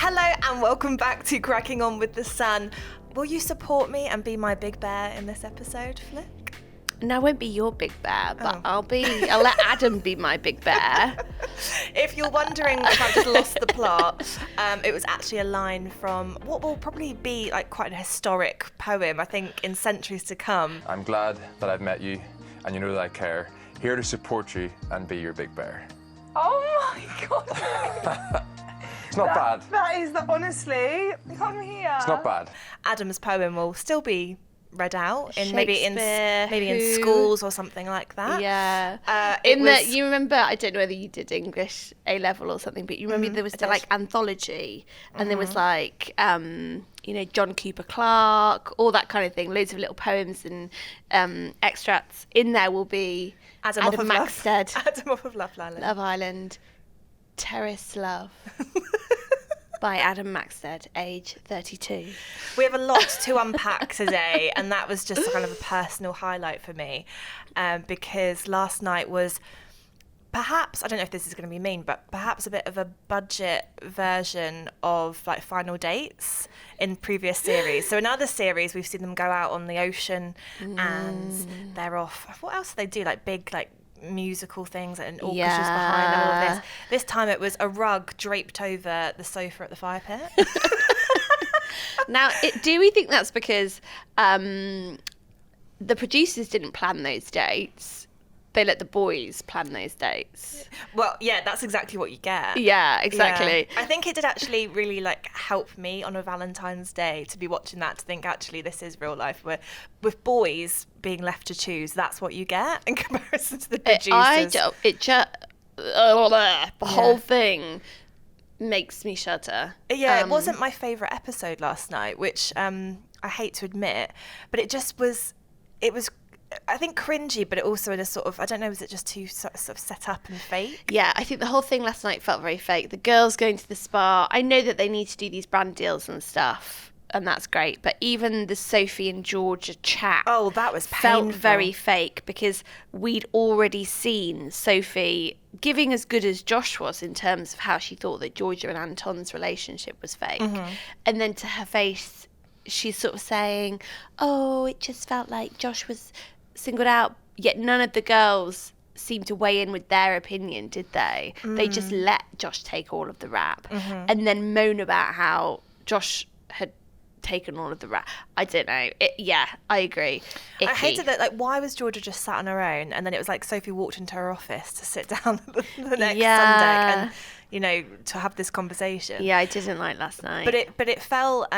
Hello and welcome back to Cracking On with the Sun. Will you support me and be my big bear in this episode, Flick? No, I won't be your big bear, but I'll let Adam be my big bear. If you're wondering if I've just lost the plot, it was actually a line from what will probably be like quite an historic poem, I think, in centuries to come. I'm glad that I've met you and you know that I care. Here to support you and be your big bear. Oh my God. It's not bad. That is honestly, come here. It's not bad. Adam's poem will still be read out in maybe in Shakespeare, schools or something like that. Yeah. You remember, I don't know whether you did English A level or something, but you remember there was the like anthology, and there was like John Cooper Clarke, all that kind of thing, loads of little poems and extracts. In there will be Adam Maxted. Adam off of Love Island. Love Island. Terrace Love. By Adam Maxted, age 32. We have a lot to unpack today, and that was just kind of a personal highlight for me, because last night was perhaps, I don't know if this is going to be mean, but perhaps a bit of a budget version of like Final Dates in previous series. So in other series, we've seen them go out on the ocean and they're off. What else do they do? Like big, like musical things and orchestras behind and all of this. This time it was a rug draped over the sofa at the fire pit. Now, do we think that's because the producers didn't plan those dates? They let the boys plan those dates. Well, yeah, that's exactly what you get. Yeah, exactly. Yeah. I think it did actually really like help me on a Valentine's Day to be watching that, to think actually this is real life, where with boys being left to choose, that's what you get in comparison to the producers. The whole thing makes me shudder. Yeah, it wasn't my favourite episode last night, which I hate to admit, but it was I think cringy, but it also in a sort of, I don't know, was it just too sort of set up and fake? Yeah, I think the whole thing last night felt very fake. The girls going to the spa, I know that they need to do these brand deals and stuff, and that's great, but even the Sophie and Georgia chat that was painful. Felt very fake, because we'd already seen Sophie giving as good as Josh was in terms of how she thought that Georgia and Anton's relationship was fake. And then to her face, she's sort of saying, it just felt like Josh was singled out, yet none of the girls seemed to weigh in with their opinion, did they? They just let Josh take all of the rap and then moan about how Josh had taken all of the rap. I don't know. I agree. Icky. I hated that. Like, why was Georgia just sat on her own, and then it was like Sophie walked into her office to sit down the next Sunday and to have this conversation. Yeah, I didn't like last night. But it fell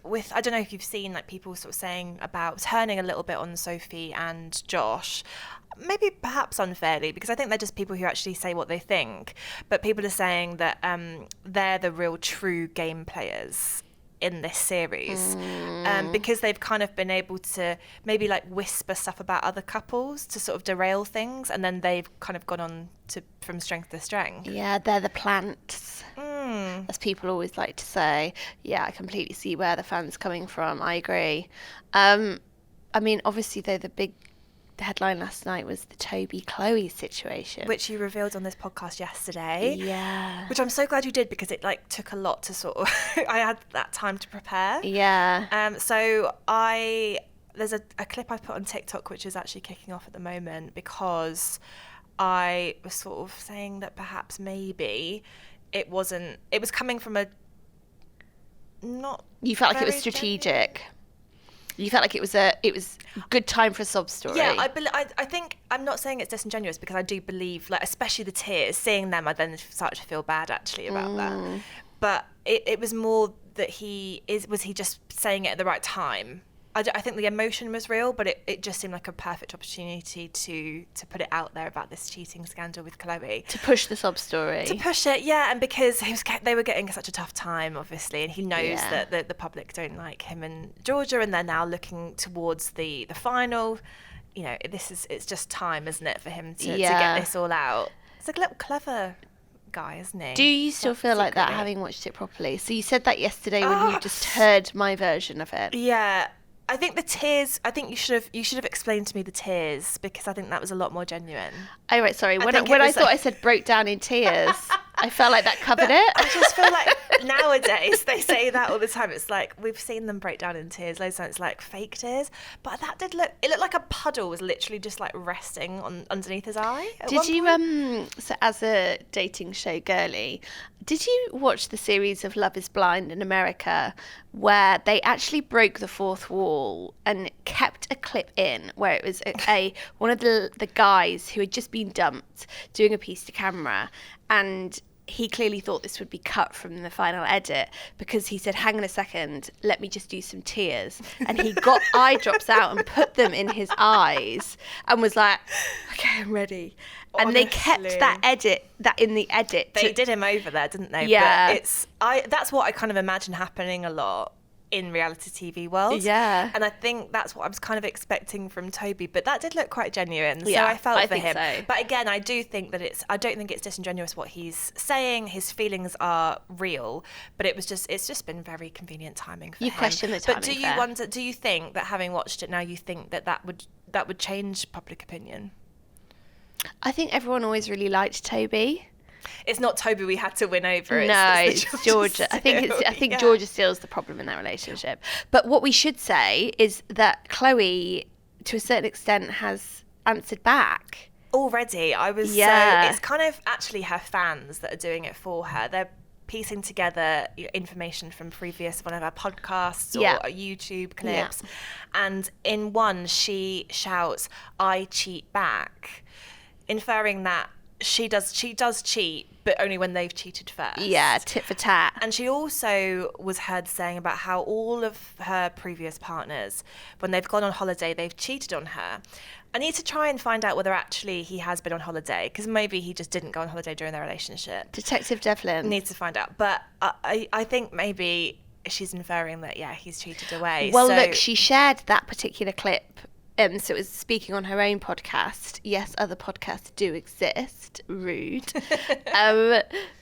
with, I don't know if you've seen like people sort of saying about turning a little bit on Sophie and Josh. Maybe perhaps unfairly, because I think they're just people who actually say what they think. But people are saying that they're the real true game players in this series, because they've kind of been able to maybe like whisper stuff about other couples to sort of derail things, and then they've kind of gone on to from strength to strength. Yeah, they're the plants, as people always like to say. Yeah, I completely see where the fan's coming from. I agree. I mean, obviously though, the big headline last night was the Toby Chloe situation, which you revealed on this podcast yesterday. Yeah, which I'm so glad you did, because it like took a lot to sort of I had that time to prepare. Yeah. So there's a clip I put on TikTok which is actually kicking off at the moment, because I was sort of saying that perhaps maybe it was coming from a not you felt like it was strategic. You felt like it was good time for a sob story. Yeah, I think, I'm not saying it's disingenuous, because I do believe, like, especially the tears, seeing them, I then started to feel bad actually about that. But it was more that was he just saying it at the right time? I think the emotion was real, but it just seemed like a perfect opportunity to put it out there about this cheating scandal with Chloe. To push the sob story. To push it, yeah, and because they were getting such a tough time, obviously, and he knows that the public don't like him and Georgia, and they're now looking towards the final. You know, it's just time, isn't it, for him to get this all out. It's a little clever guy, isn't he? Do you still feel like that, having watched it properly? So you said that yesterday when you just heard my version of it. Yeah. I think the tears, I think you should have explained to me the tears, because I think that was a lot more genuine. Oh, right, sorry. When I thought I said broke down in tears, I felt like that covered it. I just feel like nowadays they say that all the time. It's like we've seen them break down in tears loads of times, like fake tears. But that did look. It looked like a puddle was literally just like resting on underneath his eye. Did you so as a dating show girly, did you watch the series of Love Is Blind in America where they actually broke the fourth wall and kept a clip in where it was one of the guys who had just been dumped doing a piece to camera, and he clearly thought this would be cut from the final edit because he said, hang on a second, let me just do some tears. And he got eye drops out and put them in his eyes and was like, okay, I'm ready. And Honestly. they kept that in the edit. They did him over there, didn't they? Yeah. But that's what I kind of imagine happening a lot in reality TV world. Yeah. And I think that's what I was kind of expecting from Toby, but that did look quite genuine. Yeah, so I felt I for think him. so. But again, I don't think it's disingenuous what he's saying. His feelings are real, but it's just been very convenient timing for him. You question the timing. But do you think that having watched it now, you think that would change public opinion? I think everyone always really liked Toby. It's not Toby we had to win over. It's Georgia. I think Georgia Steele's the problem in that relationship. But what we should say is that Chloe, to a certain extent, has answered back. Already, Yeah. So it's kind of actually her fans that are doing it for her. They're piecing together information from previous one of her podcasts or YouTube clips. Yeah. And in one, she shouts, "I cheat back," inferring that she does cheat, but only when they've cheated first. Yeah, tit for tat. And she also was heard saying about how all of her previous partners, when they've gone on holiday, they've cheated on her. I need to try and find out whether actually he has been on holiday, because maybe he just didn't go on holiday during their relationship. Detective Devlin. Needs to find out. But I think maybe she's inferring that, he's cheated away. Well, look, she shared that particular clip. So it was speaking on her own podcast. Yes, other podcasts do exist. Rude.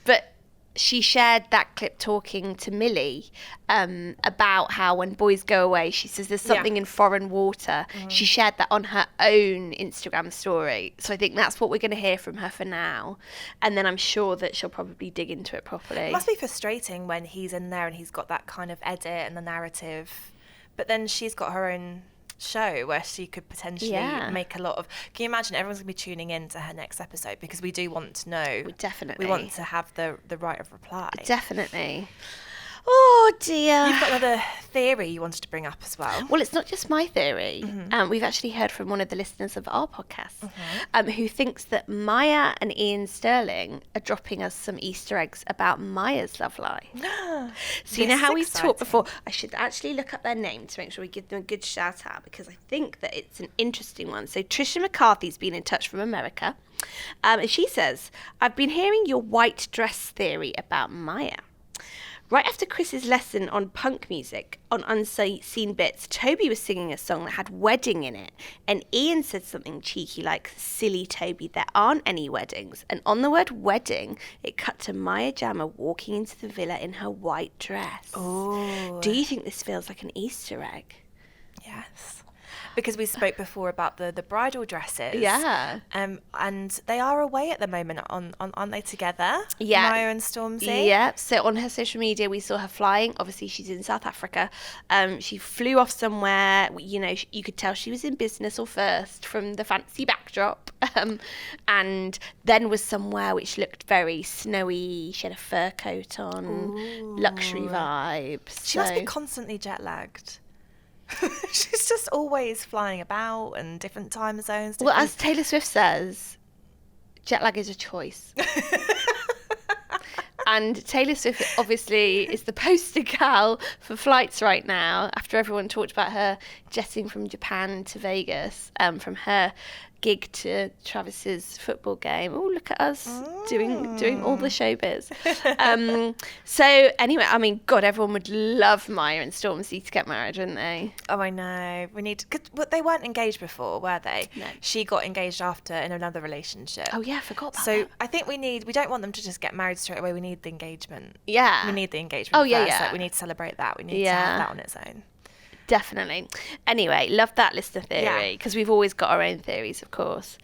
But she shared that clip talking to Millie about how when boys go away, she says there's something in foreign water. She shared that on her own Instagram story. So I think that's what we're going to hear from her for now. And then I'm sure that she'll probably dig into it properly. It must be frustrating when he's in there and he's got that kind of edit and the narrative. But then she's got her own show where she could potentially make a lot of. Can you imagine everyone's gonna be tuning in to her next episode, because we do want to know. Definitely, we want to have the right of reply. Definitely. Oh dear. You've got another theory you wanted to bring up as well. Well, it's not just my theory. We've actually heard from one of the listeners of our podcast who thinks that Maya and Ian Sterling are dropping us some Easter eggs about Maya's love life. So you know how we've talked before? I should actually look up their name to make sure we give them a good shout out, because I think that it's an interesting one. So Trisha McCarthy's been in touch from America. And she says, I've been hearing your white dress theory about Maya. Right after Chris's lesson on punk music, on Unseen Bits, Toby was singing a song that had wedding in it. And Ian said something cheeky like, silly Toby, there aren't any weddings. And on the word wedding, it cut to Maya Jama walking into the villa in her white dress. Oh. Do you think this feels like an Easter egg? Yes. Because we spoke before about the bridal dresses. Yeah. And they are away at the moment, aren't they, together? Yeah. Maya and Stormzy. Yeah. So on her social media, we saw her flying. Obviously, she's in South Africa. She flew off somewhere. You know, you could tell she was in business or first from the fancy backdrop. And then was somewhere which looked very snowy. She had a fur coat on. Luxury vibes. She must be constantly jet lagged. She's just always flying about and different time zones. Well, as Taylor Swift says, jet lag is a choice. And Taylor Swift obviously is the poster gal for flights right now, after everyone talked about her jetting from Japan to Vegas, from her gig to Travis's football game. Oh, look at us doing all the showbiz. So anyway, I mean, God, everyone would love Maya and Stormzy to get married, wouldn't they? Oh, I know. We need, because they weren't engaged before, were they? No. She got engaged after in another relationship. Oh yeah, I forgot about So that. I think we don't want them to just get married straight away. We need the engagement. Yeah. We need the engagement. Oh, yeah, first. yeah. Like, we need to celebrate that. We need to have that on its own. Definitely. Anyway, love that listener theory, because we've always got our own theories, of course.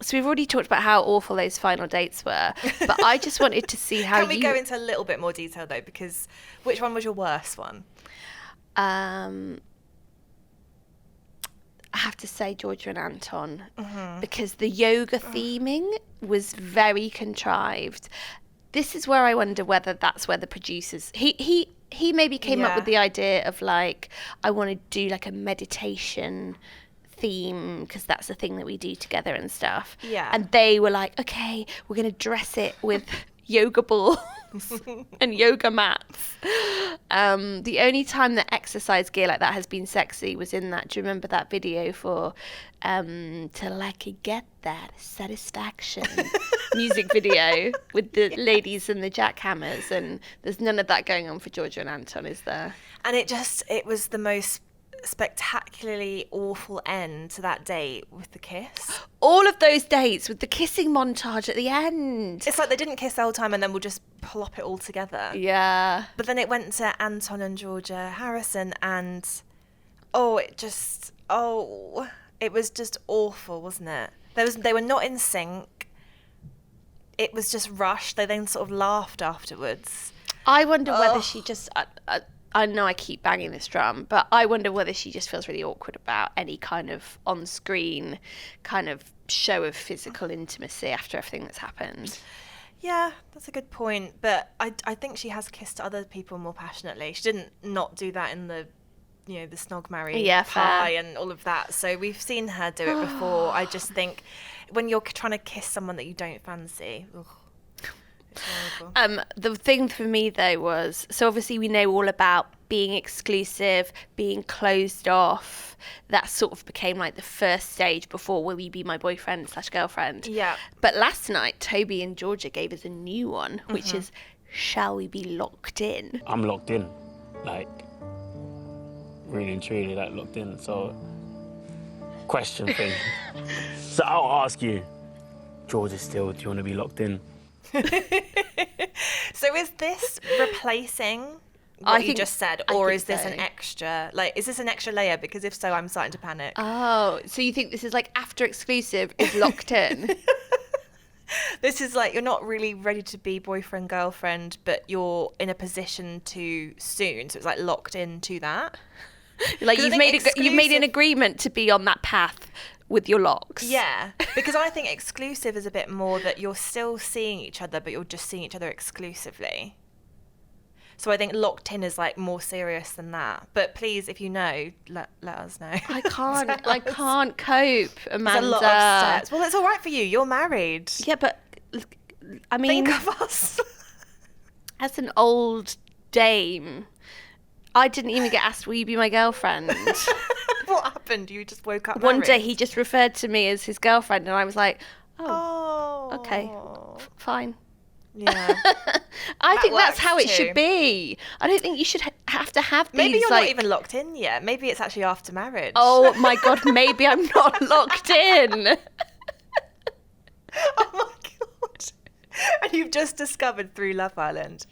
So we've already talked about how awful those final dates were, but I just wanted to see how Can we go into a little bit more detail though? Because which one was your worst one? I have to say Georgia and Anton, because the yoga theming was very contrived. This is where I wonder whether that's where the producers... He maybe came up with the idea of like, I want to do like a meditation theme because that's the thing that we do together and stuff. Yeah. And they were like, okay, we're going to dress it with yoga balls and yoga mats. The only time that exercise gear like that has been sexy was in that, do you remember that video for To Like Get That Satisfaction music video with the ladies and the jackhammers, and there's none of that going on for Georgia and Anton, is there? And it was the most spectacularly awful end to that date with the kiss. All of those dates with the kissing montage at the end. It's like they didn't kiss the whole time and then we'll just plop it all together. Yeah. But then it went to Anton and Georgia Harrison and it was just awful, wasn't it? They were not in sync. It was just rushed. They then sort of laughed afterwards. I wonder whether she just... I know I keep banging this drum, but I wonder whether she just feels really awkward about any kind of on-screen kind of show of physical intimacy after everything that's happened. Yeah, that's a good point. But I think she has kissed other people more passionately. She didn't not do that in the snog marry pie and all of that. So we've seen her do it before. I just think when you're trying to kiss someone that you don't fancy... Ugh. The thing for me though was, so obviously we know all about being exclusive, being closed off. That sort of became like the first stage before will you be my boyfriend / girlfriend. Yeah. But last night Toby and Georgia gave us a new one, which is shall we be locked in? I'm locked in, like really and truly like locked in. So question thing. So I'll ask you, Georgia, still, do you want to be locked in? So is this replacing what you just said, or is this so. an extra? Like, is this an extra layer? Because if so, I'm starting to panic. Oh, so you think this is like after exclusive is locked in? This is like you're not really ready to be boyfriend girlfriend, but you're in a position to soon. So it's like locked into that. Like you've made an agreement to be on that path with your locks. Yeah, because I think exclusive is a bit more that you're still seeing each other, but you're just seeing each other exclusively. So I think locked in is like more serious than that. But please, if you know, let us know. I can't cope, Amanda. There's a lot of steps. Well, it's all right for you. You're married. Yeah, but I mean, Think of us. as an old dame, I didn't even get asked, will you be my girlfriend? What happened? You just woke up One married? day he just referred to me as his girlfriend and I was like, Oh. okay, fine. Yeah. I think that's works how it too. should be. I don't think you should have to have these. Maybe you're like... not even locked in yet. Maybe it's actually after marriage. Oh my God, maybe I'm not locked in. Oh my God. And you've just discovered through Love Island.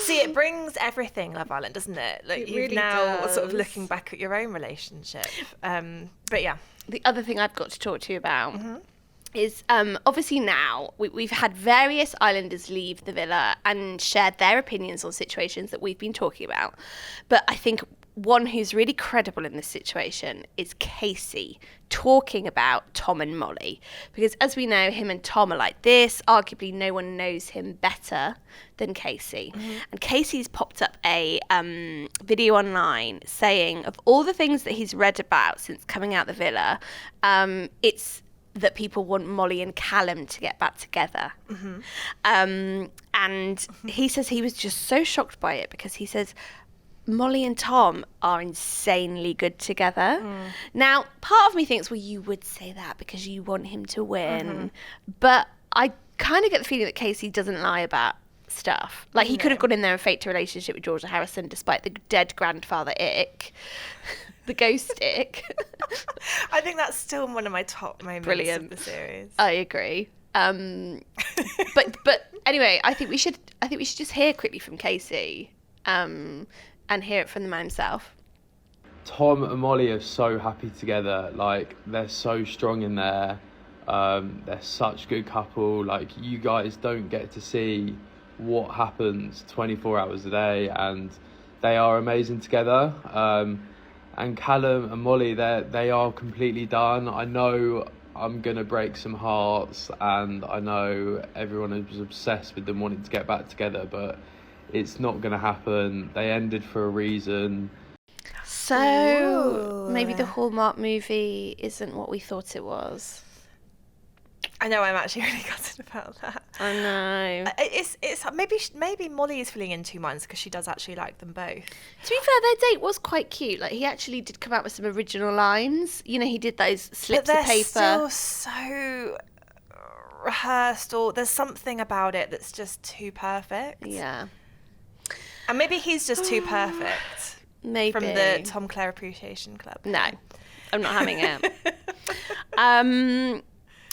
See, it brings everything, Love Island, doesn't it? Like It you've really now sort of does. looking back at your own relationship. But yeah. The other thing I've got to talk to you about is obviously now we've had various islanders leave the villa and shared their opinions on situations that we've been talking about. But I think one who's really credible in this situation is Casey talking about Tom and Molly. Because as we know, him and Tom are like this. Arguably, no one knows him better than Casey. And Casey's popped up a video online saying of all the things that he's read about since coming out the villa, it's that people want Molly and Callum to get back together. And he says he was just so shocked by it because he says Molly and Tom are insanely good together. Now, part of me thinks, well, you would say that because you want him to win. But I kind of get the feeling that Casey doesn't lie about stuff. Like, he could have gone in there and faked a relationship with Georgia Harrison despite the dead grandfather ick. The ghost ick. I think that's still one of my top moments Brilliant. of the series. I agree. But anyway, I think we should just hear quickly from Casey, and hear it from the man himself. Tom and Molly are so happy together. Like, they're so strong in there. They're such a good couple. Like, you guys don't get to see what happens 24 hours a day, and they are amazing together. And Callum and Molly, they are completely done. I know I'm going to break some hearts, and I know everyone is obsessed with them wanting to get back together, but it's not going to happen. They ended for a reason. So maybe the Hallmark movie isn't what we thought it was. I know, I'm actually really gutted about that. I know. It's maybe Molly is feeling in two minds because she does actually like them both. To be fair, their date was quite cute. Like, he actually did come out with some original lines. You know, he did those slips of paper. But they're still so rehearsed, or there's something about it that's just too perfect. Yeah. And maybe he's just too perfect. Maybe. From the Tom Clare Appreciation Club. No, I'm not having it.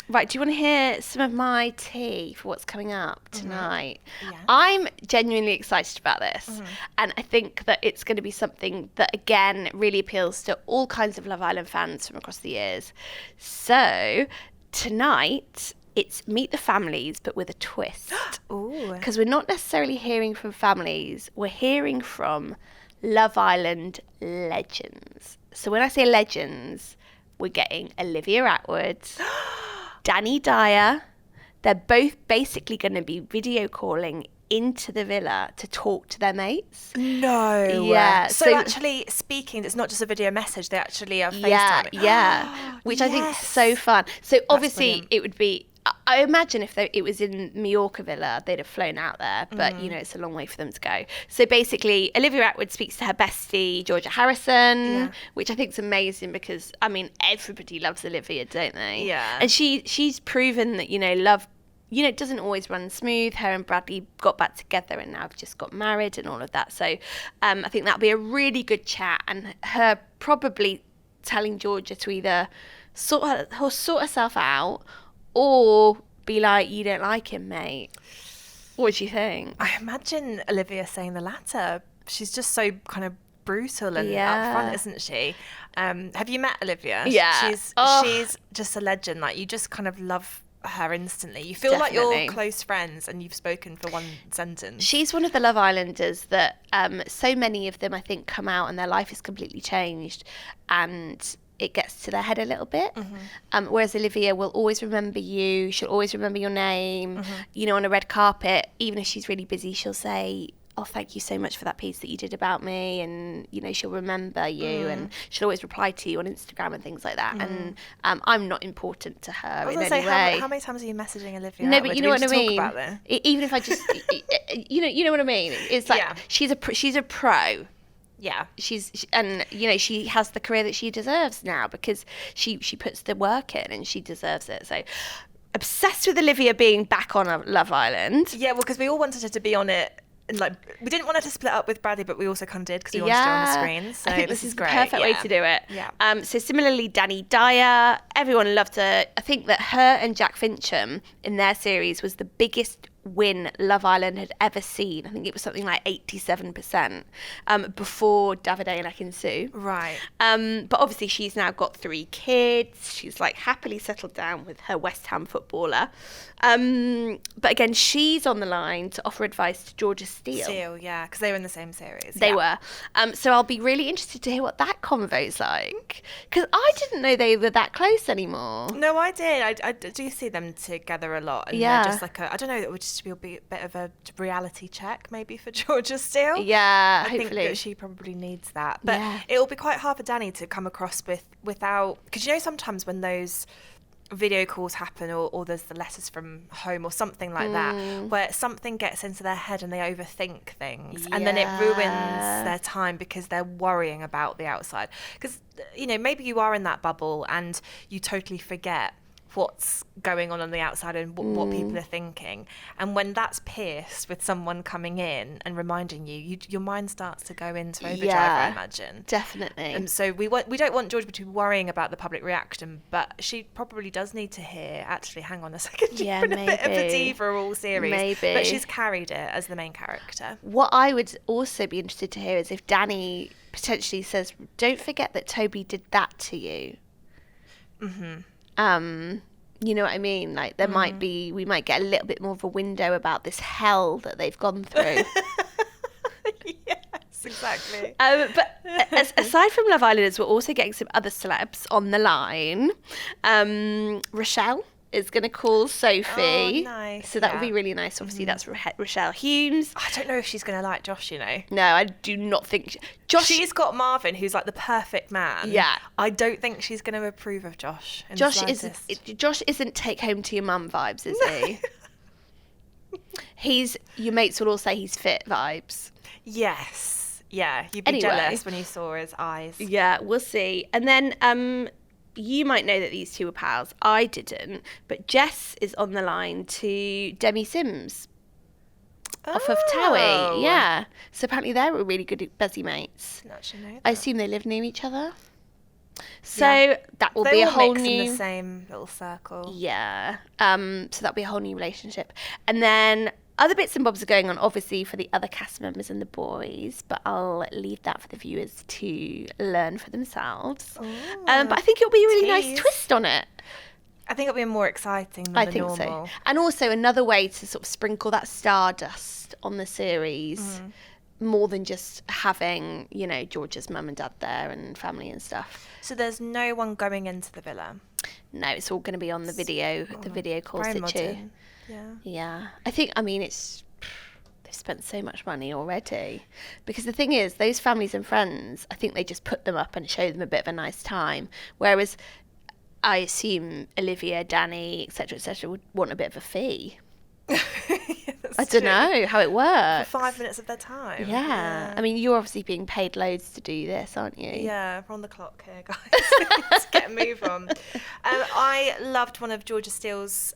Right, do you want to hear some of my tea for what's coming up tonight? Mm-hmm. Yeah. I'm genuinely excited about this. And I think that it's going to be something that, again, really appeals to all kinds of Love Island fans from across the years. So, tonight, it's Meet the Families, but with a twist. Ooh. Because we're not necessarily hearing from families, we're hearing from Love Island legends. So when I say legends, we're getting Olivia Attwood, Dyer. They're both basically going to be video calling into the villa to talk to their mates. No. Yeah. So actually speaking, it's not just a video message, they actually are FaceTiming. Yeah. Which I think is so fun. So obviously brilliant. it would be, I imagine if it was in Mallorca Villa, they'd have flown out there, but you know, it's a long way for them to go. So basically, Olivia Attwood speaks to her bestie, Georgia Harrison, which I think is amazing because, I mean, everybody loves Olivia, don't they? Yeah. And she's proven that, you know, love, you know, it doesn't always run smooth. Her and Bradley got back together and now have just got married and all of that. So I think that'll be a really good chat, and her probably telling Georgia to either sort herself out or be like, you don't like him, mate. What do you think? I imagine Olivia saying the latter. She's just so kind of brutal and upfront, isn't she? Have you met Olivia? Yeah. She's just a legend. Like, you just kind of love her instantly. You feel like you're close friends and you've spoken for one sentence. She's one of the Love Islanders that so many of them, I think, come out and their life is completely changed, and it gets to their head a little bit. Whereas Olivia will always remember you. She'll always remember your name. You know, on a red carpet, even if she's really busy, she'll say, oh, thank you so much for that piece that you did about me. And, you know, she'll remember you, and she'll always reply to you on Instagram and things like that. And I'm not important to her in any way. How many times are you messaging Olivia? No, but you know what I mean. Talk about Even if I just, you know what I mean. It's like she's a pro. Yeah. And you know, she has the career that she deserves now because she puts the work in and she deserves it. So obsessed with Olivia being back on Love Island. Yeah, well, because we all wanted her to be on it. And like, we didn't want her to split up with Bradley, but we also kind of did because we wanted her on the screen. So I think this is the great. Perfect way to do it. Yeah. So similarly, Dyer, everyone loved her. I think that her and Jack Fincham in their series was the biggest win Love Island had ever seen. I think it was something like 87% before Davide and Ekin-Su. Right. But obviously she's now got 3 kids. She's like happily settled down with her West Ham footballer. But again, she's on the line to offer advice to Georgia Steele. Yeah, because they were in the same series. They were. So I'll be really interested to hear what that convo's like. Because I didn't know they were that close anymore. No, I did. I do see them together a lot. And they're just like I don't know, it would just be a bit of a reality check maybe for Georgia Steele. Yeah, I hopefully. think that she probably needs that. But it'll be quite hard for Danny to come across without... Because you know sometimes when those video calls happen or there's the letters from home or something like that where something gets into their head and they overthink things and then it ruins their time because they're worrying about the outside. Because, you know, maybe you are in that bubble and you totally forget what's going on the outside and what people are thinking, and when that's pierced with someone coming in and reminding you, your mind starts to go into overdrive. I imagine Definitely. And so we don't want Georgia to be worrying about the public reaction, but she probably does need to hear, actually, hang on a second, you've been a bit of a diva all series. Maybe. But she's carried it as the main character. What I would also be interested to hear is if Danny potentially says, don't forget that Toby did that to you. You know what I mean? Like we might get a little bit more of a window about this hell that they've gone through. Yes, exactly. But aside from Love Islanders, we're also getting some other celebs on the line. Rochelle is going to call Sophie. Oh, nice. So that would be really nice. Obviously, that's Rochelle Humes. I don't know if she's going to like Josh, you know. No, I do not think... Josh... She's got Marvin, who's like the perfect man. Yeah. I don't think she's going to approve of Josh. Josh isn't take home to your mum vibes, is he? He's... Your mates will all say he's fit vibes. Yes. Yeah, you'd be jealous when you saw his eyes. Yeah, we'll see. And then... you might know that these two were pals. I didn't. But Jess is on the line to Demi Sims off of Towie. Yeah. So apparently they were really good busy mates. Didn't actually know that. I assume they live near each other. So that will be a whole mix new... in the same little circle. Yeah. So that'll be a whole new relationship. And then... Other bits and bobs are going on, obviously, for the other cast members and the boys, but I'll leave that for the viewers to learn for themselves. But I think it'll be a really nice twist on it. I think it'll be more exciting than the normal. So. And also another way to sort of sprinkle that stardust on the series, more than just having, you know, George's mum and dad there and family and stuff. So there's no one going into the villa? No, it's all going to be on the video call Very situ. modern. Yeah. They've spent so much money already. Because the thing is, those families and friends, I think they just put them up and show them a bit of a nice time. Whereas I assume Olivia, Danny, etc., would want a bit of a fee. I don't know how it works. For 5 minutes of their time. Yeah. I mean, you're obviously being paid loads to do this, aren't you? Yeah, we're on the clock here, guys. Let's get a move on. I loved one of Georgia Steele's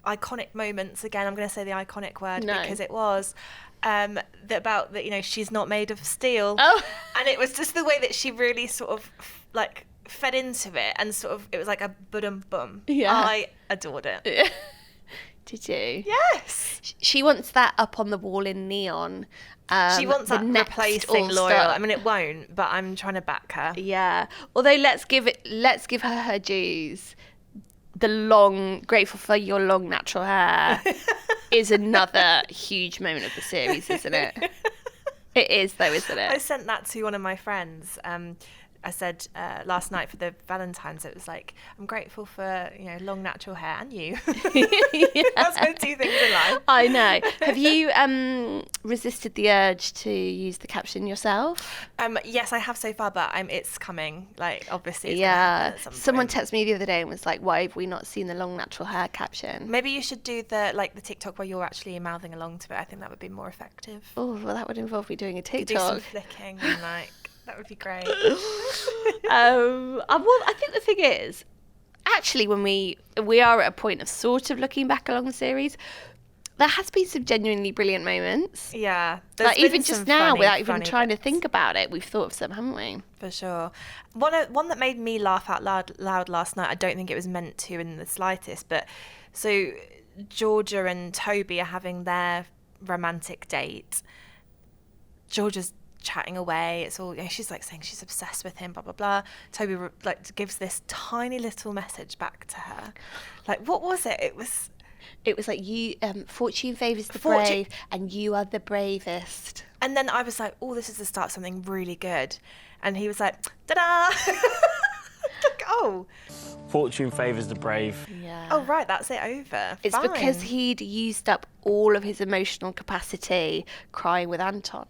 iconic moments. Again, I'm going to say the iconic word because it was about that, you know, she's not made of steel. Oh. And it was just the way that she really sort of like fed into it, and sort of it was like a bum. Yeah. I adored it. Did you? Yes. She wants that up on the wall in neon. She wants that replacing All-Star. Loyal. I mean, it won't, but I'm trying to back her. Yeah. Although let's give her dues. The long, grateful for your long natural hair is another huge moment of the series, isn't it? It is, though, isn't it? I sent that to one of my friends. I said last night for the Valentine's, it was like, I'm grateful for, you know, long natural hair and you. That's my two things in life. I know. Have you resisted the urge to use the caption yourself? Yes, I have so far, but it's coming. Like, obviously, it's yeah. at some Someone point. texted me the other day and was like, "Why have we not seen the long natural hair caption?" Maybe you should do the TikTok where you're actually mouthing along to it. I think that would be more effective. Oh, well, that would involve me doing a You could TikTok. do some flicking and like. That would be great. Well, I think the thing is, actually, when we are at a point of sort of looking back along the series, there has been some genuinely brilliant moments. Yeah. Like even just now, without even trying to think about it, we've thought of some, haven't we? For sure. One that made me laugh out loud last night, I don't think it was meant to in the slightest, but so Georgia and Toby are having their romantic date. Georgia's chatting away, it's all, you know, she's like saying she's obsessed with him, blah blah blah. Toby like gives this tiny little message back to her. Like, what was it? It was like, you fortune favours the brave and you are the bravest. And then I was like, oh, this is the start of something really good. And he was like, ta-da. Like, oh, Fortune favours the brave. Yeah. oh right, that's it, over. It's Fine. because he'd used up all of his emotional capacity crying with Anton.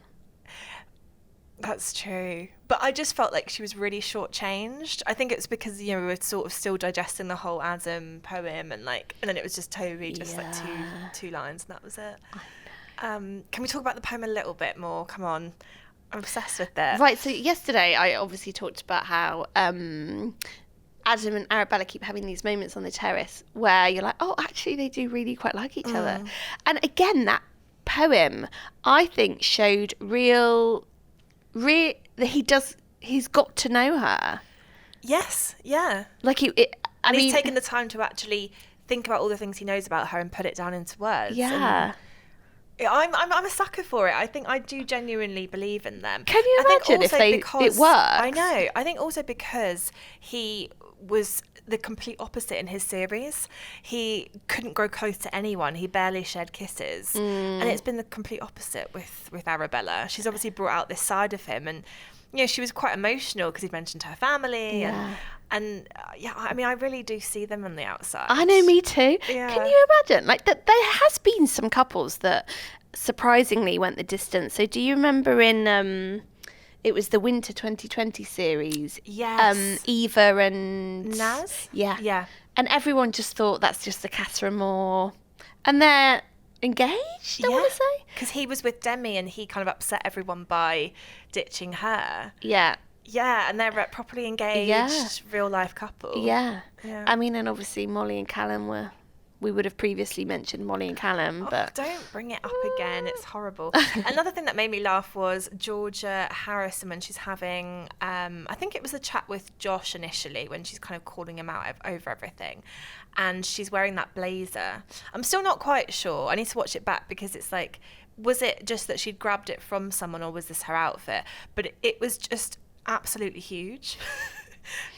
That's true. But I just felt like she was really shortchanged. I think it's because, you know, we were sort of still digesting the whole Adam poem and then it was just Toby, just like two lines, and that was it. Can we talk about the poem a little bit more? Come on. I'm obsessed with it. Right, so yesterday I obviously talked about how Adam and Arabella keep having these moments on the terrace where you're like, oh, actually they do really quite like each other. And again, that poem, I think, showed that he's got to know her. Yes, yeah. Like He's taken the time to actually think about all the things he knows about her and put it down into words. Yeah. And I'm a sucker for it. I think I do genuinely believe in them. Can you imagine if it works? I know. I think also because he was the complete opposite in his series. He couldn't grow close to anyone. He barely shared kisses. And it's been the complete opposite with Arabella. She's obviously brought out this side of him, and she was quite emotional because he'd mentioned her family. And I mean, I really do see them on the outside. I know, me too. Yeah. Can you imagine? Like, that there has been some couples that surprisingly went the distance. So do you remember in it was the Winter 2020 series? Yes. Eva and Naz? Yeah. And everyone just thought that's just the Catherine Moore. And they're engaged, I want to say. Because he was with Demi and he kind of upset everyone by ditching her. Yeah. Yeah, and they're a properly engaged, real life couple. Yeah. Yeah. I mean, and obviously Molly and Callum we would have previously mentioned Molly and Callum, but don't bring it up again. It's horrible. Another thing that made me laugh was Georgia Harrison when she's having, I think it was a chat with Josh initially when she's kind of calling him out over everything, and she's wearing that blazer. I'm still not quite sure. I need to watch it back because it's like, was it just that she'd grabbed it from someone or was this her outfit? But it was just absolutely huge.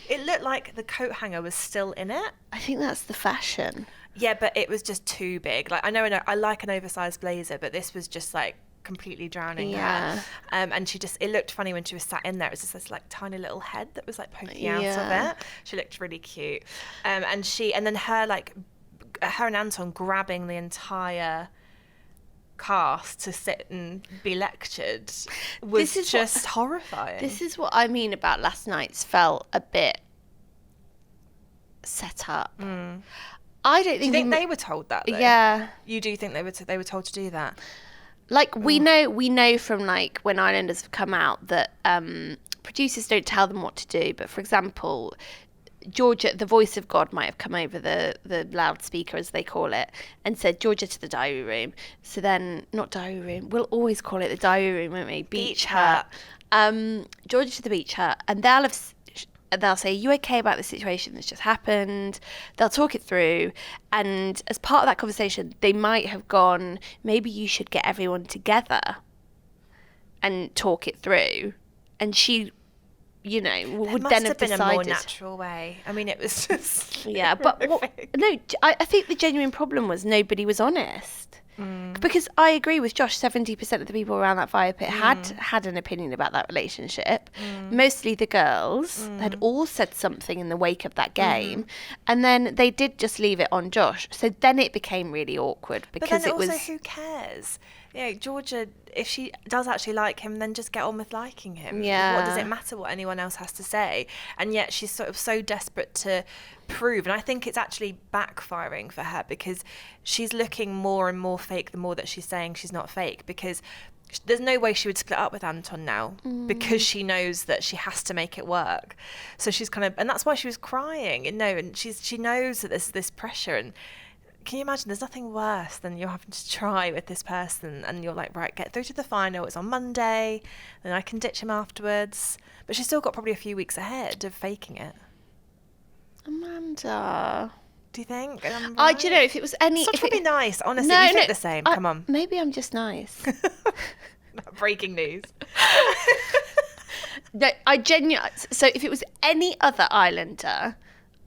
It looked like the coat hanger was still in it. I think that's the fashion. Yeah, but it was just too big. Like, I know I like an oversized blazer, but this was just like completely drowning her. And it looked funny when she was sat in there. It was just this like tiny little head that was like poking out of it. She looked really cute. And then her and Anton grabbing the entire cast to sit and be lectured was just horrifying. This is what I mean about last night's felt a bit set up. I don't think. Do you think they were told that, though? Yeah. You do think they were told to do that? Like, we know from like when Islanders have come out that producers don't tell them what to do. But for example, Georgia, the voice of God, might have come over the loudspeaker, as they call it, and said, Georgia to the diary room. So then, not diary room, we'll always call it the diary room, won't we? Beach hut. Georgia to the beach hut. And they'll say, are you okay about the situation that's just happened? They'll talk it through. And as part of that conversation, they might have gone, maybe you should get everyone together and talk it through. And she, would then have decided. There must have been a more natural way. I mean, it was just. Yeah, but I think the genuine problem was nobody was honest. Because I agree with Josh, 70% of the people around that fire pit had an opinion about that relationship. Mostly the girls had all said something in the wake of that game. And then they did just leave it on Josh. So then it became really awkward because but then also, who cares? Georgia, if she does actually like him, then just get on with liking him. Yeah. What does it matter what anyone else has to say? And yet she's sort of so desperate to prove. And I think it's actually backfiring for her because she's looking more and more fake the more that she's saying she's not fake, because there's no way she would split up with Anton now because she knows that she has to make it work. So she's and that's why she was crying, and she knows that there's this pressure. And can you imagine, there's nothing worse than you're having to try with this person and you're like, right, get through to the final, it's on Monday, then I can ditch him afterwards. But she's still got probably a few weeks ahead of faking it. Amanda, do you think? Do you know, if it was any... Stop trying to be nice, honestly. You think the same, come on. Maybe I'm just nice. Breaking news. No, I genuinely... So if it was any other Islander,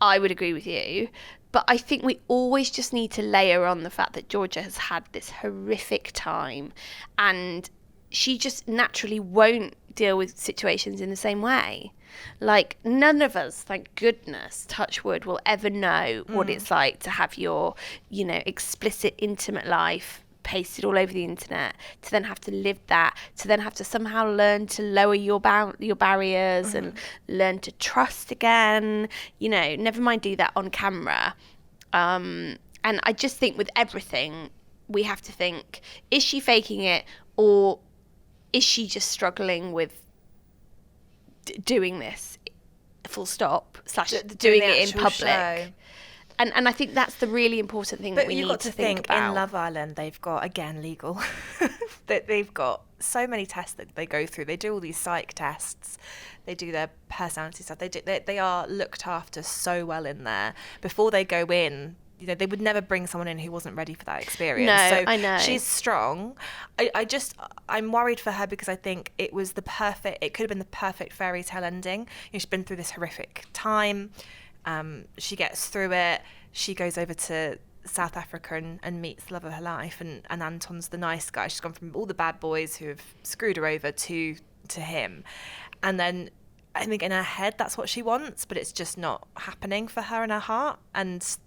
I would agree with you. But I think we always just need to layer on the fact that Georgia has had this horrific time and she just naturally won't deal with situations in the same way. Like, none of us, thank goodness, touch wood, will ever know what it's like to have your, explicit, intimate life pasted all over the internet, to then have to live that, to then have to somehow learn to lower your barriers and learn to trust again, never mind do that on camera. And I just think with everything, we have to think, is she faking it, or is she just struggling with doing this full stop / doing it in public show. And I think that's the really important thing that we need to think about. In Love Island, they've got, again, legal, that they've got so many tests that they go through. They do all these psych tests. They do their personality stuff. They are looked after so well in there. Before they go in, they would never bring someone in who wasn't ready for that experience. No, so I know. She's strong. I'm worried for her because I think it could have been the perfect fairy tale ending. She's been through this horrific time. She gets through it. She goes over to South Africa and meets the love of her life, and Anton's the nice guy. She's gone from all the bad boys who have screwed her over to him. And then I think in her head that's what she wants, but it's just not happening for her in her heart, and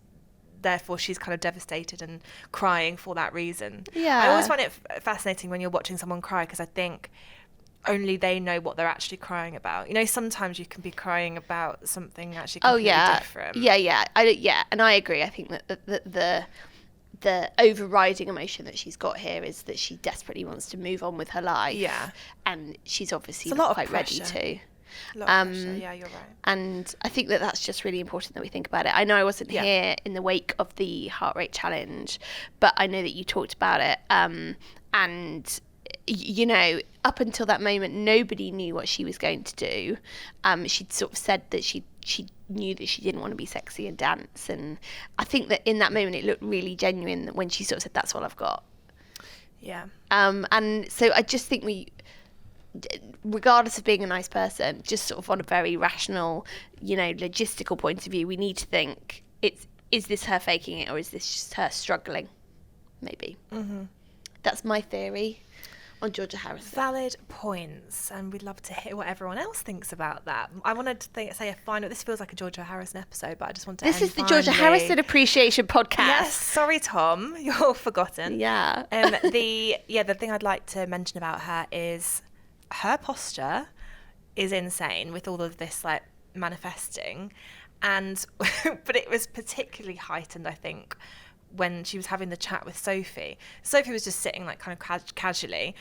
therefore she's kind of devastated and crying for that reason. Yeah. I always find it fascinating when you're watching someone cry, because I think only they know what they're actually crying about. You know, sometimes you can be crying about something actually completely different. Yeah, and I agree. I think that the overriding emotion that she's got here is that she desperately wants to move on with her life. Yeah. And she's obviously It's a lot not of quite ready pressure. to. A lot of pressure. Yeah, you're right. And I think that that's just really important that we think about it. I know I wasn't here in the wake of the heart rate challenge, but I know that you talked about it. And you know, up until that moment, nobody knew what she was going to do. She'd sort of said that she knew that she didn't want to be sexy and dance, and I think that in that moment it looked really genuine when she sort of said, "That's all I've got." Yeah. And so I just think we, regardless of being a nice person, just sort of on a very rational, you know, logistical point of view, we need to think, is this her faking it, or is this just her struggling? Maybe. Mm-hmm. That's my theory on Georgia Harrison. Valid points, and we'd love to hear what everyone else thinks about that. I wanted to say a final. This feels like a Georgia Harrison episode, but I just want to. This is the Georgia Harrison Appreciation Podcast. Yes, sorry, Tom, you're forgotten. Yeah. The thing I'd like to mention about her is her posture is insane with all of this like manifesting, and but it was particularly heightened, I think, when she was having the chat with Sophie. Sophie was just sitting like kind of casually,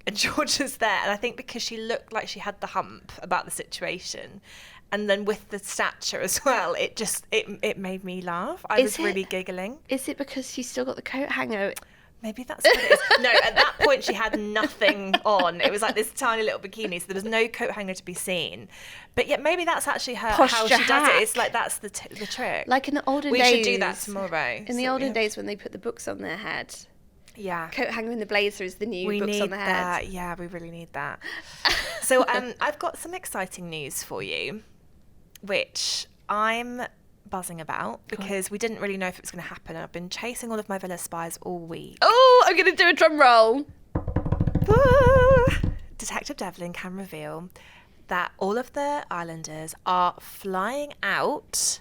and George was there, and I think because she looked like she had the hump about the situation, and then with the stature as well, it made me laugh. I was really giggling. Is it because she's still got the coat hanger? Maybe that's what it is. No, at that point she had nothing on. It was like this tiny little bikini, so there was no coat hanger to be seen. But yet maybe that's actually how she does hack. it. It's like that's the trick. Like in the olden we days. should do that tomorrow. In the olden days when they put the books on their head. Yeah. Coat hanger and the blazer is the new books on the head. That. Yeah, we really need that. So I've got some exciting news for you, which I'm buzzing about because we didn't really know if it was going to happen. I've been chasing all of my Villa spies all week. Oh, I'm going to do a drum roll. Detective Devlin can reveal that all of the islanders are flying out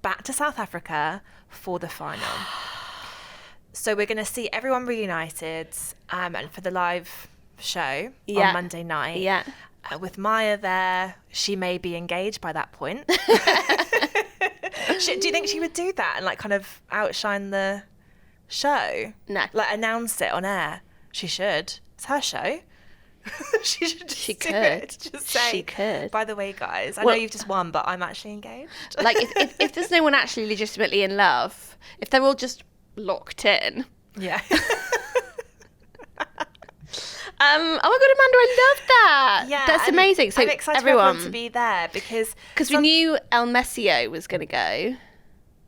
back to South Africa for the final. So we're going to see everyone reunited and for the live show on Monday night. Yeah. With Maya there, she may be engaged by that point. Do you think she would do that and like kind of outshine the show? No. Like announce it on air? She should. It's her show. She should just She do could. it. Just say, She could. By the way, guys, I know you've just won, but I'm actually engaged. Like if there's no one actually legitimately in love, if they're all just locked in. Yeah. Oh my god, Amanda, I love that. Yeah, that's amazing. So I'm excited for everyone everyone to be there because we knew El Messio was going to go.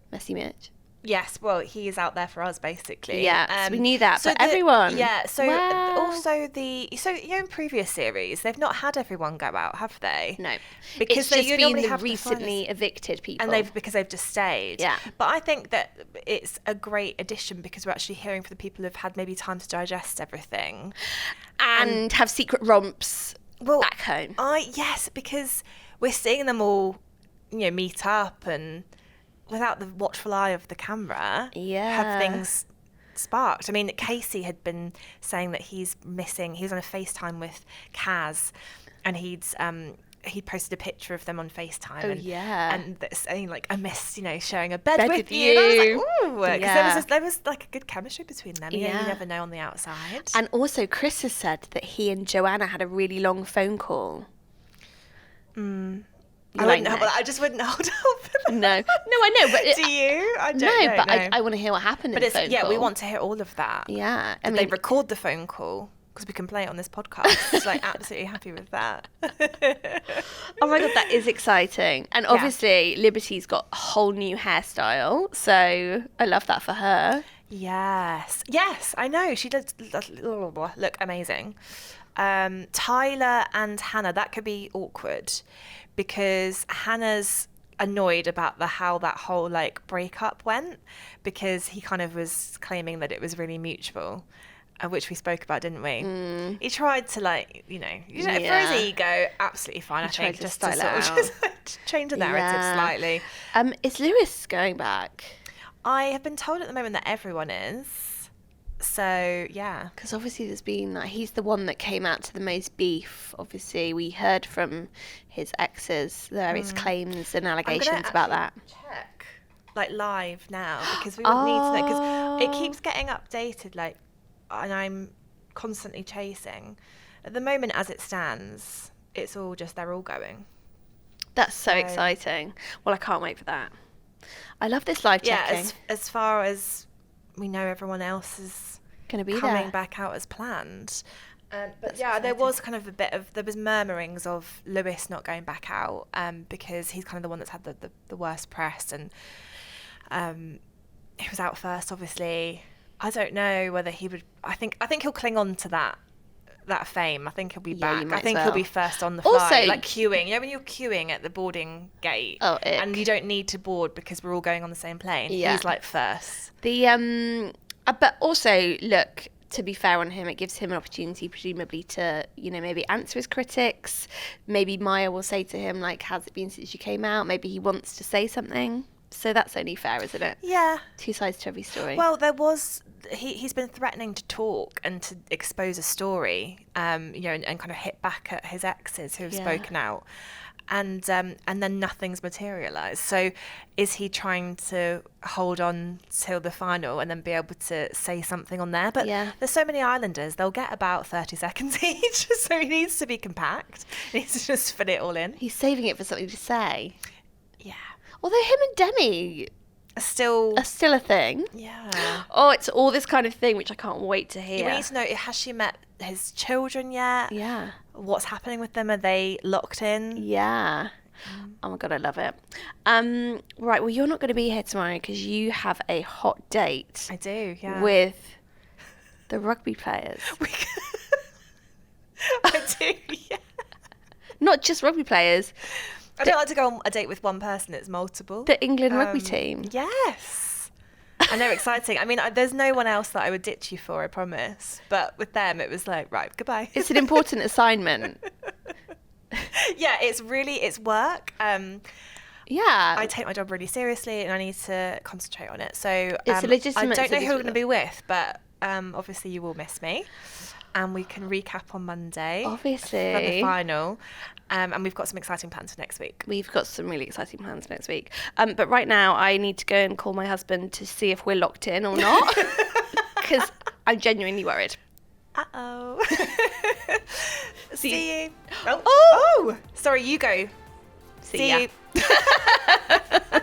Messy Mitch. Yes, well, he is out there for us, basically. Yeah, so we knew that, but everyone. Yeah, so Wow. also in previous series, they've not had everyone go out, have they? No, because it's just you been normally the have the recently finalists. evicted people, And because they've just stayed. Yeah. But I think that it's a great addition because we're actually hearing from the people who've had maybe time to digest everything. and have secret romps back home. Yes, because we're seeing them all, meet up and without the watchful eye of the camera, have things sparked. I mean, Casey had been saying that he's missing. He was on a FaceTime with Kaz, and he'd posted a picture of them on FaceTime. And saying like, I miss sharing a bed with you. And I was like, ooh, because there was like a good chemistry between them. You never know on the outside. And also, Chris has said that he and Joanna had a really long phone call. I just wouldn't hold out for that. No, I know, but do you? I don't know. But I want to hear what happened in the phone call. We want to hear all of that. Yeah. Did they record the phone call? Because we can play it on this podcast. It's like absolutely happy with that. Oh my god, that is exciting. And obviously Liberty's got a whole new hairstyle, so I love that for her. Yes, I know. She does look amazing. Tyler and Hannah, that could be awkward because Hannah's annoyed about how that whole like breakup went, because he kind of was claiming that it was really mutual, which we spoke about, didn't we? He tried to for his ego, absolutely fine. I think to just style to it sort of out. just change the narrative slightly. Is Lewis going back? I have been told at the moment that everyone is. So yeah, Because obviously there's been like, he's the one that came out to the most beef. Obviously we heard from his exes various claims and allegations about that. Check like live now, because we would need to know, because it Oh. keeps getting updated, like, and I'm constantly chasing. At the moment, as it stands, it's all just they're all going. That's so exciting. Well, I can't wait for that. I love this live checking. Yeah, as far as we know, everyone else is Going to be coming there. back out as planned. But That's yeah, there exciting. was kind of there was murmurings of Lewis not going back out, because he's kind of the one that's had the worst press, and he was out first, obviously. I don't know whether he would. I think he'll cling on to that fame. I think he'll be Yeah, you back. might I think as he'll well. be first on the Also- flight, like queuing. You know when you're queuing at the boarding gate, Oh, ick. and you don't need to board because we're all going on the same plane. Yeah. He's like first. But also, look, to be fair on him, it gives him an opportunity, presumably, to, maybe answer his critics. Maybe Maya will say to him, like, how's it been since you came out? Maybe he wants to say something. So that's only fair, isn't it? Yeah. Two sides to every story. Well, there was he's been threatening to talk and to expose a story, and kind of hit back at his exes who have spoken out, and then nothing's materialised. So, is he trying to hold on till the final and then be able to say something on there? But there's so many Islanders; they'll get about 30 seconds each. So he needs to be compact. He needs to just fit it all in. He's saving it for something to say. Yeah. Although him and Demi Still. are still a thing. Yeah. Oh, it's all this kind of thing, which I can't wait to hear. We need to know, has she met his children yet? Yeah. What's happening with them? Are they locked in? Yeah. Oh my God, I love it. Right, well, you're not going to be here tomorrow because you have a hot date I do, yeah. with the rugby players. I do, yeah. Not just rugby players, I don't like to go on a date with one person, it's multiple. the England rugby team. Yes. And they're exciting. I mean, there's no one else that I would ditch you for, I promise. But with them, it was like, right, goodbye. It's an important assignment. Yeah, it's work. Yeah. I take my job really seriously and I need to concentrate on it. So It's a legitimate I don't know who citizen- I'm going to be with, but obviously you will miss me. And we can recap on Monday Obviously. for the final. And we've got some exciting plans for next week. We've got some really exciting plans next week. But right now, I need to go and call my husband to see if we're locked in or not. Because I'm genuinely worried. Uh-oh. See you. Oh! Sorry, you go. See See ya. you.